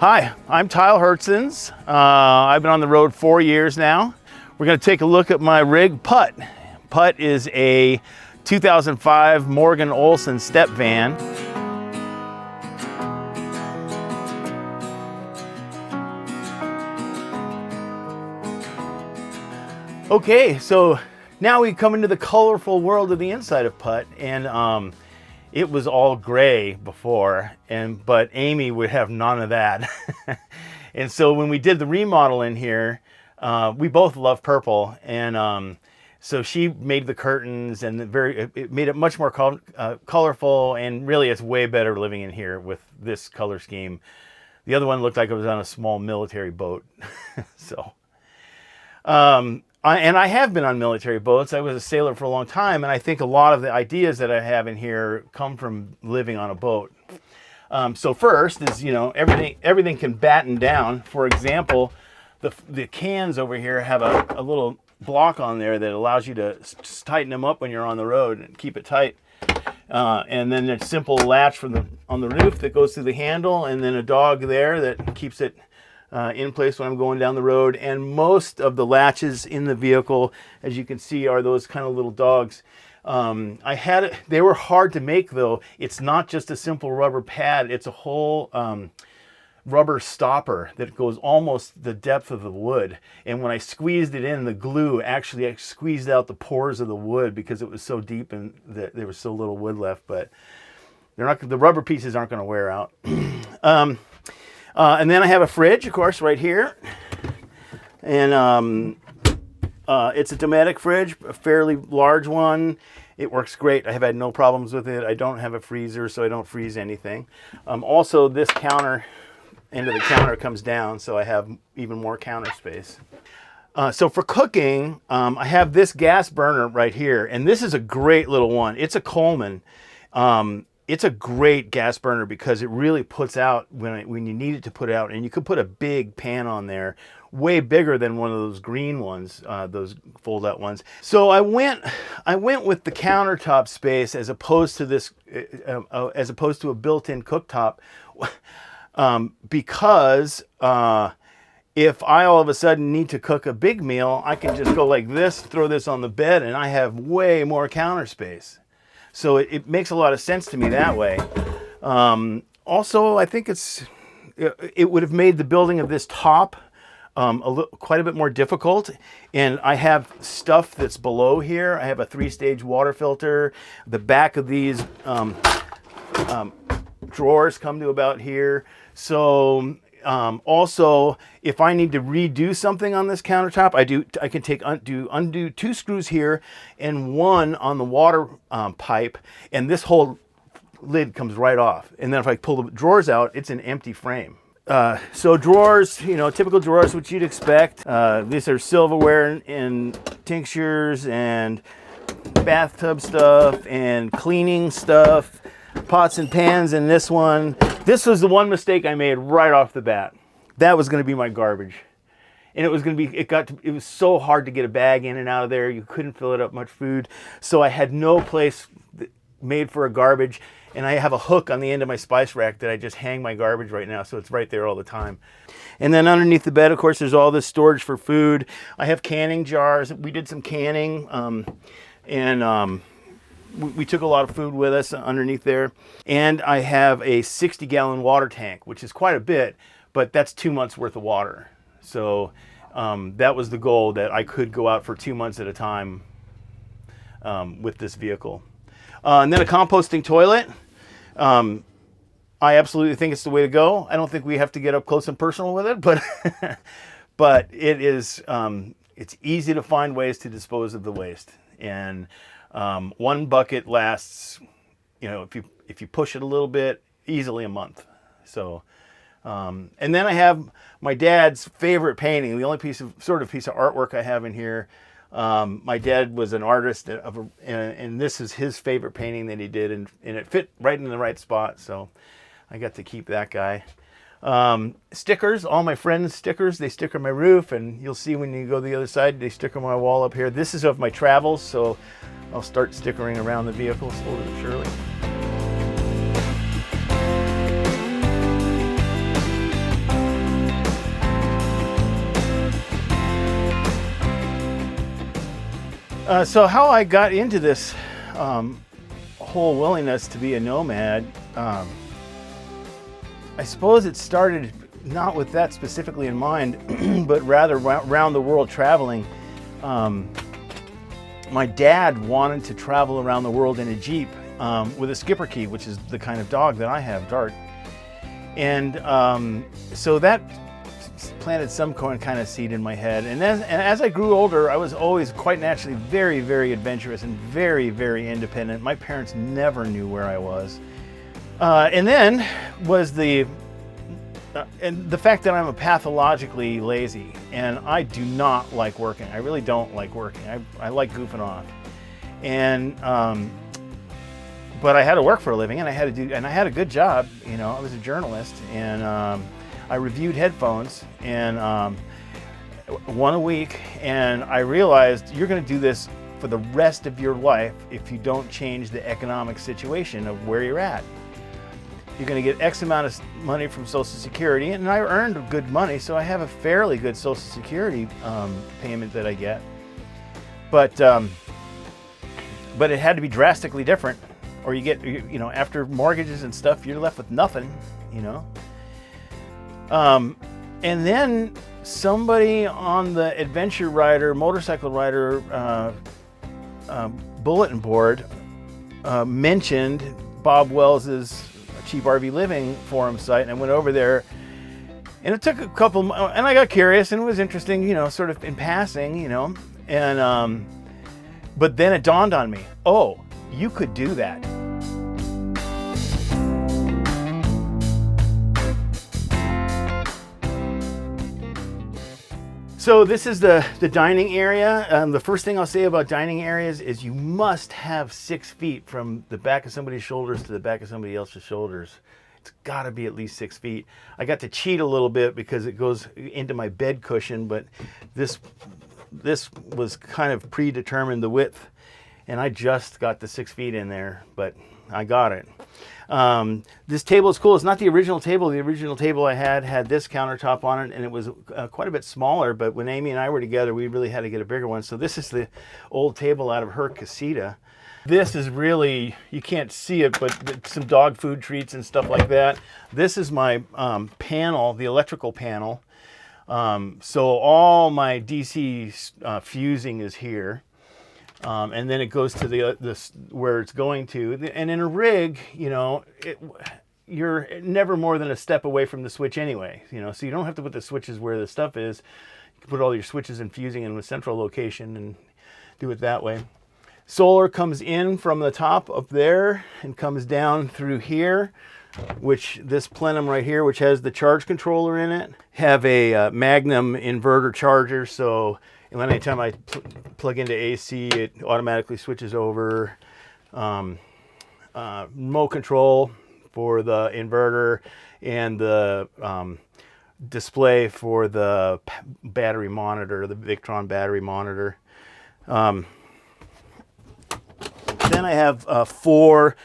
Hi, I'm Tyll. I've been on the road 4 years now. We're going to take a look at my rig, Putt. Putt is a 2005 Morgan Olson step van. Okay, so now we come into the colorful world of the inside of Putt, and it was all gray before, but Amy would have none of that. And so when we did the remodel in here, we both love purple, and so she made the curtains, and it made it much more colorful, and really it's way better living in here with this color scheme. The other one looked like it was on a small military boat. So. And I have been on military boats. I was a sailor for a long time, and I think a lot of the ideas that I have in here come from living on a boat. So first is, everything can batten down. For example, the cans over here have a little block on there that allows you to tighten them up when you're on the road and keep it tight. And then a simple latch on the roof that goes through the handle, and then a dog there that keeps it in place when I'm going down the road. And most of the latches in the vehicle, as you can see, are those kind of little dogs. They were hard to make though. It's not just a simple rubber pad, it's a whole rubber stopper that goes almost the depth of the wood. And when I squeezed it in, the glue actually squeezed out the pores of the wood because it was so deep and there was so little wood left, but the rubber pieces aren't going to wear out. And then I have a fridge, of course, right here. And it's a Nomadic fridge, a fairly large one. It works great. I have had no problems with it. I don't have a freezer, so I don't freeze anything. Also, this end of the counter comes down, so I have even more counter space. So for cooking, I have this gas burner right here. And this is a great little one. It's a Coleman. It's a great gas burner because it really puts out when you need it to put out, and you could put a big pan on there, way bigger than one of those green ones, those fold-out ones. So I went with the countertop space as opposed to a built-in cooktop, because if I all of a sudden need to cook a big meal, I can just go like this, throw this on the bed, and I have way more counter space. So it makes a lot of sense to me that way. Also, I think it would have made the building of this top quite a bit more difficult. And I have stuff that's below here. I have a 3-stage water filter. The back of these drawers come to about here. So also, if I need to redo something on this countertop, I can undo 2 screws here and 1 on the water pipe, and this whole lid comes right off. And then if I pull the drawers out, it's an empty frame. So drawers, typical drawers, which you'd expect. These are silverware and tinctures and bathtub stuff and cleaning stuff, pots and pans in this one. This was the one mistake I made right off the bat. That was going to be my garbage. And it was so hard to get a bag in and out of there. You couldn't fill it up much food. So I had no place made for a garbage. And I have a hook on the end of my spice rack that I just hang my garbage right now. So it's right there all the time. And then underneath the bed, of course, there's all this storage for food. I have canning jars. We did some canning. We took a lot of food with us underneath there. And I have a 60-gallon water tank, which is quite a bit, but that's 2 months worth of water. So that was the goal, that I could go out for 2 months at a time with this vehicle. And then a composting toilet. I absolutely think it's the way to go. I don't think we have to get up close and personal with it, but but it is it's easy to find ways to dispose of the waste. And 1 bucket lasts, if you push it a little bit, easily a month. So, and then I have my dad's favorite painting, the only piece of artwork I have in here. My dad was an artist and this is his favorite painting that he did, and it fit right in the right spot. So I got to keep that guy. Stickers, all my friends' stickers, they sticker my roof, and you'll see when you go to the other side, they sticker my wall up here. This is of my travels, so I'll start stickering around the vehicle slowly but surely. So how I got into this whole willingness to be a nomad, I suppose it started not with that specifically in mind, but rather around the world traveling. My dad wanted to travel around the world in a Jeep with a skipper key, which is the kind of dog that I have, Dart. And so that planted some kind of seed in my head. And as I grew older, I was always quite naturally very, very adventurous and very, very independent. My parents never knew where I was. And then was the fact that I'm a pathologically lazy, and I do not like working. I really don't like working. I like goofing off. And but I had to work for a living, and I had a good job. You know, I was a journalist, and I reviewed headphones, and one a week. And I realized you're going to do this for the rest of your life if you don't change the economic situation of where you're at. You're going to get X amount of money from Social Security, and I earned good money, so I have a fairly good Social Security payment that I get. But it had to be drastically different, or you get, you know, after mortgages and stuff, you're left with nothing, you know. And then somebody on the adventure rider, motorcycle rider bulletin board mentioned Bob Wells's Cheap RV Living forum site, and I went over there, and it took a couple, and I got curious, and it was interesting, you know, sort of in passing, you know, and but then it dawned on me, oh, you could do that. So this is the dining area. The first thing I'll say about dining areas is you must have 6 feet from the back of somebody's shoulders to the back of somebody else's shoulders. It's got to be at least 6 feet. I got to cheat a little bit because it goes into my bed cushion, but this was kind of predetermined, the width, and I just got the 6 feet in there, but I got it. This table is cool. It's not the original table. The original table I had this countertop on it, and it was quite a bit smaller, but when Amy and I were together, we really had to get a bigger one. So this is the old table out of her casita. This is really, you can't see it, but some dog food treats and stuff like that. This is my panel, the electrical panel. So all my DC fusing is here. And then it goes to the where it's going to. And in a rig, you know, you're never more than a step away from the switch anyway. You know, so you don't have to put the switches where the stuff is. You can put all your switches and fusing in a central location and do it that way. Solar comes in from the top up there and comes down through here, which this plenum right here, which has the charge controller in it, have a Magnum inverter charger. So anytime I plug into AC, it automatically switches over. Remote control for the inverter, and the display for the battery monitor, the Victron battery monitor. Then I have 4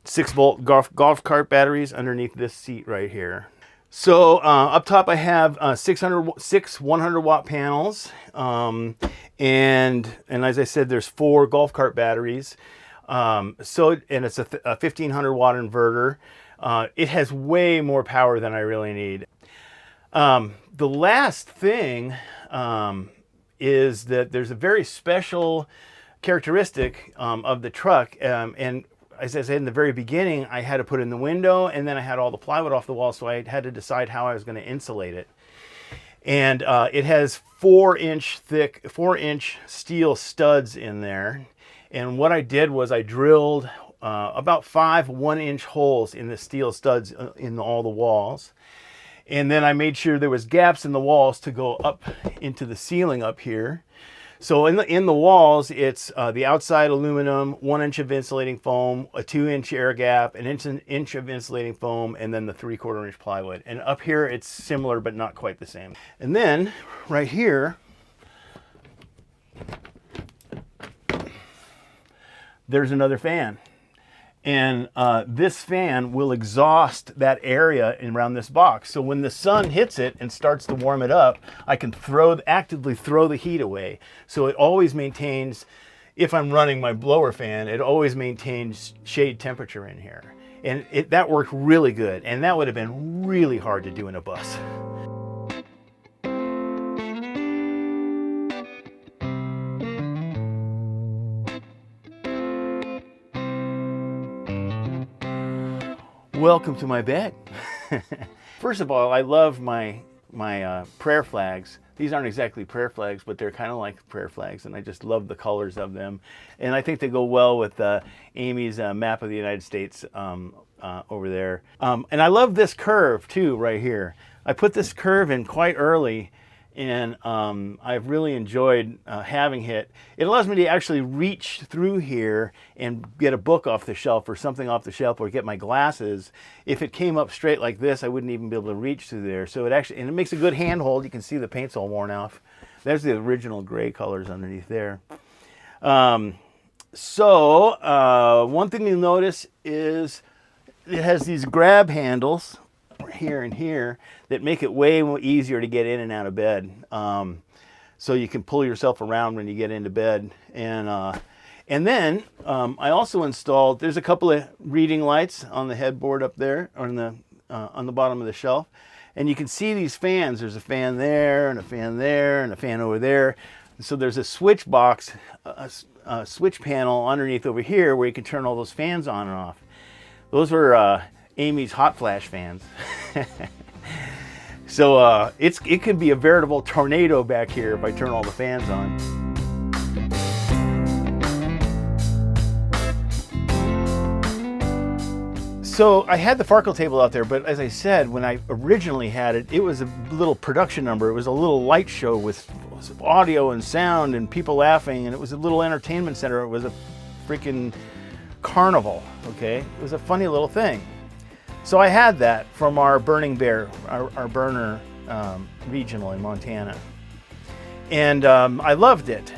6-volt golf cart batteries underneath this seat right here. So up top I have 6 100-watt panels, and as I said, there's 4 golf cart batteries. And it's a 1500-watt inverter. It has way more power than I really need. The last thing is that there's a very special characteristic of the truck, and as I said in the very beginning, I had to put in the window, and then I had all the plywood off the wall, so I had to decide how I was going to insulate it. And it has 4-inch thick, 4-inch steel studs in there. And what I did was I drilled about 5 1-inch holes in the steel studs in all the walls. And then I made sure there was gaps in the walls to go up into the ceiling up here. So in the walls, it's the outside aluminum, 1 inch of insulating foam, a 2-inch air gap, an inch of insulating foam, and then the 3/4 inch plywood. And up here, it's similar, but not quite the same. And then right here, there's another fan. And this fan will exhaust that area around this box. So when the sun hits it and starts to warm it up, I can actively throw the heat away. So it always maintains if I'm running my blower fan, it always maintains shade temperature in here. And that worked really good. And that would have been really hard to do in a bus. Welcome to my bed. First of all, I love my prayer flags. These aren't exactly prayer flags, but they're kind of like prayer flags, and I just love the colors of them. And I think they go well with Amy's map of the United States over there. And I love this curve too, right here. I put this curve in quite early, and I've really enjoyed having it. It allows me to actually reach through here and get a book off the shelf or something off the shelf, or get my glasses. If it came up straight like this, I wouldn't even be able to reach through there. So it makes a good handhold. You can see the paint's all worn off. There's the original gray colors underneath there. One thing you'll notice is it has these grab handles here and here that make it way easier to get in and out of bed. So you can pull yourself around when you get into bed. And then I also installed, there's a couple of reading lights on the headboard up there, or on the bottom of the shelf. And you can see these fans. There's a fan there, and a fan there, and a fan over there. So there's a switch box, a switch panel underneath over here where you can turn all those fans on and off. Those were Amy's hot flash fans. So it could be a veritable tornado back here if I turn all the fans on. So I had the Farkle table out there, but as I said, when I originally had it, it was a little production number. It was a little light show with audio and sound and people laughing, and it was a little entertainment center. It was a freaking carnival, okay? It was a funny little thing. So I had that from our Burning Bear, our burner regional in Montana. And I loved it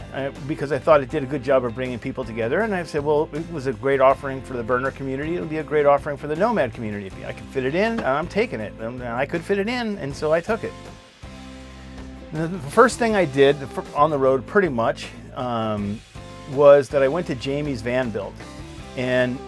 because I thought it did a good job of bringing people together. And I said, well, it was a great offering for the burner community. It'll be a great offering for the Nomad community. If I could fit it in, I'm taking it. And I could fit it in, and so I took it. The first thing I did on the road pretty much was that I went to Jamie's van build. And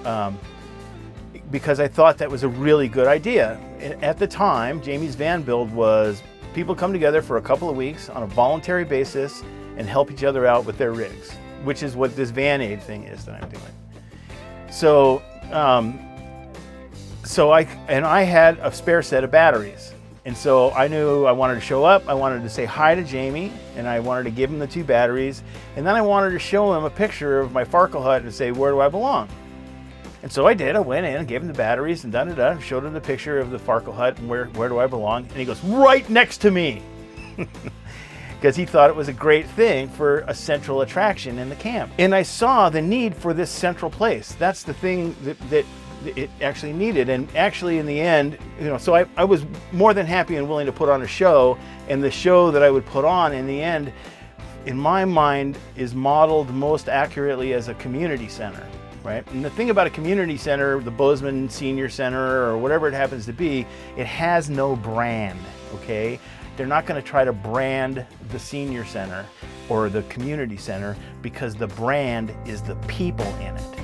because I thought that was a really good idea. At the time, Jamie's van build was people come together for a couple of weeks on a voluntary basis and help each other out with their rigs, which is what this Van Aid thing is that I'm doing. So, I had a spare set of batteries. And so I knew I wanted to show up, I wanted to say hi to Jamie, and I wanted to give him the 2 batteries. And then I wanted to show him a picture of my Farkle hut and say, where do I belong? And so I did. I went in and gave him the batteries and showed him the picture of the Farkle hut and where do I belong? And he goes, right next to me. Because he thought it was a great thing for a central attraction in the camp. And I saw the need for this central place. That's the thing that it actually needed. And actually in the end, so I was more than happy and willing to put on a show. And the show that I would put on in the end, in my mind, is modeled most accurately as a community center. Right? And the thing about a community center, the Bozeman Senior Center or whatever it happens to be, it has no brand, okay? They're not going to try to brand the senior center or the community center because the brand is the people in it.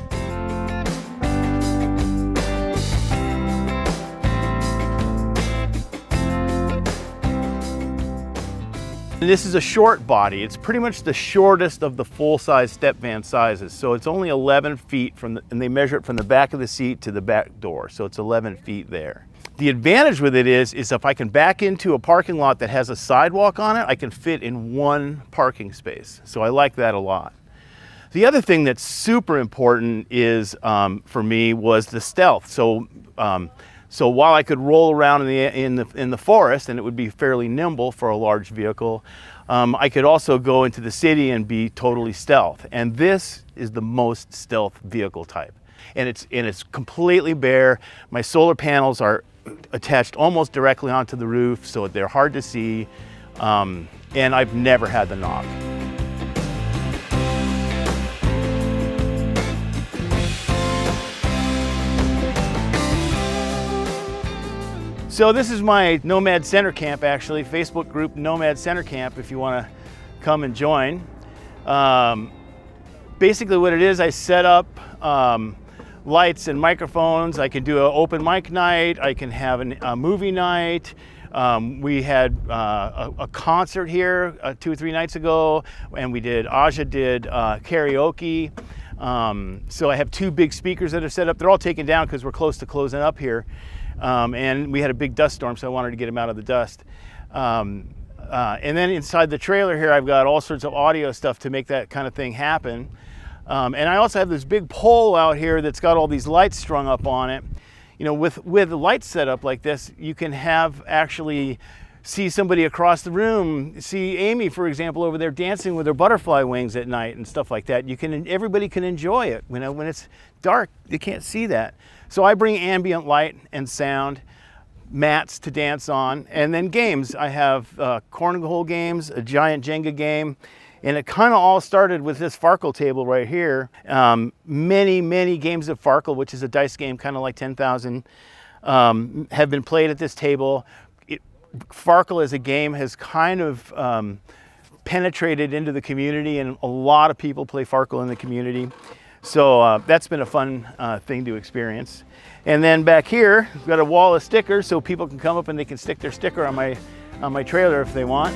This is a short body. It's pretty much the shortest of the full-size step van sizes. So it's only 11 feet and they measure it from the back of the seat to the back door. So it's 11 feet there. The advantage with it is if I can back into a parking lot that has a sidewalk on it, I can fit in 1 parking space. So I like that a lot. The other thing that's super important is, for me, was the stealth. So while I could roll around in the forest and it would be fairly nimble for a large vehicle, I could also go into the city and be totally stealth. And this is the most stealth vehicle type. And it's completely bare. My solar panels are attached almost directly onto the roof, so they're hard to see. And I've never had the knock. So this is my Nomad Center Camp, actually, Facebook group Nomad Center Camp, if you want to come and join. basically what it is, I set up lights and microphones. I can do an open mic night. I can have a movie night. We had a concert here 2 or 3 nights ago, and Aja did karaoke. So I have 2 big speakers that are set up. They're all taken down because we're close to closing up here. And we had a big dust storm, so I wanted to get them out of the dust. And then inside the trailer here, I've got all sorts of audio stuff to make that kind of thing happen. And I also have this big pole out here that's got all these lights strung up on it. You know, with lights set up like this, you can actually see somebody across the room, see Amy, for example, over there dancing with her butterfly wings at night and stuff like that. Everybody can enjoy it. You know, when it's dark, you can't see that. So I bring ambient light and sound, mats to dance on, and then games. I have cornhole games, a giant Jenga game, and it kind of all started with this Farkle table right here. Many games of Farkle, which is a dice game kind of like 10,000, have been played at this table. Farkle as a game has kind of penetrated into the community, and a lot of people play Farkle in the community. So that's been a fun thing to experience. And then back here, we've got a wall of stickers so people can come up and they can stick their sticker on my trailer if they want.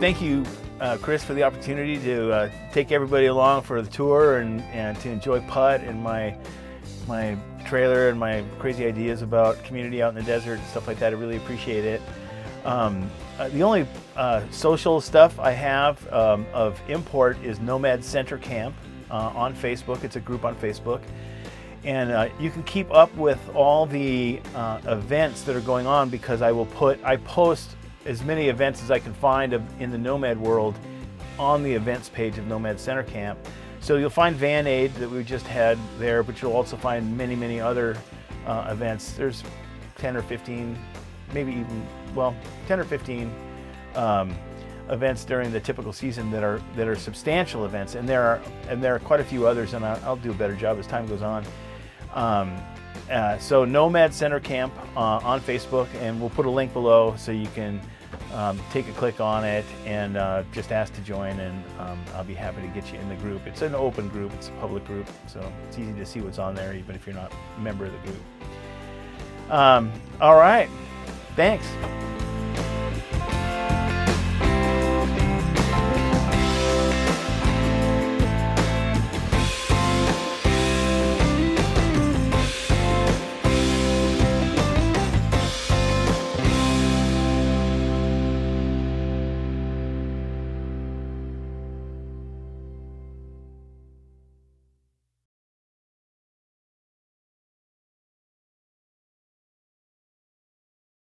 Thank you, Chris, for the opportunity to take everybody along for the tour and to enjoy Putt and my trailer and my crazy ideas about community out in the desert and stuff like that. I really appreciate it. The only social stuff I have of import is Nomad Center Camp on Facebook. It's a group on Facebook. And you can keep up with all the events that are going on because I post as many events as I can find in the Nomad world on the events page of Nomad Center Camp. So you'll find Van Aid that we just had there, but you'll also find many other events. There's 10 or 15, maybe even, well, 10 or 15 events during the typical season that are substantial events, and there are quite a few others, and I'll do a better job as time goes on. So Nomad Center Camp on Facebook, and we'll put a link below so you can take a click on it and just ask to join, and I'll be happy to get you in the group. It's an open group, it's a public group, so it's easy to see what's on there even if you're not a member of the group. All right, thanks.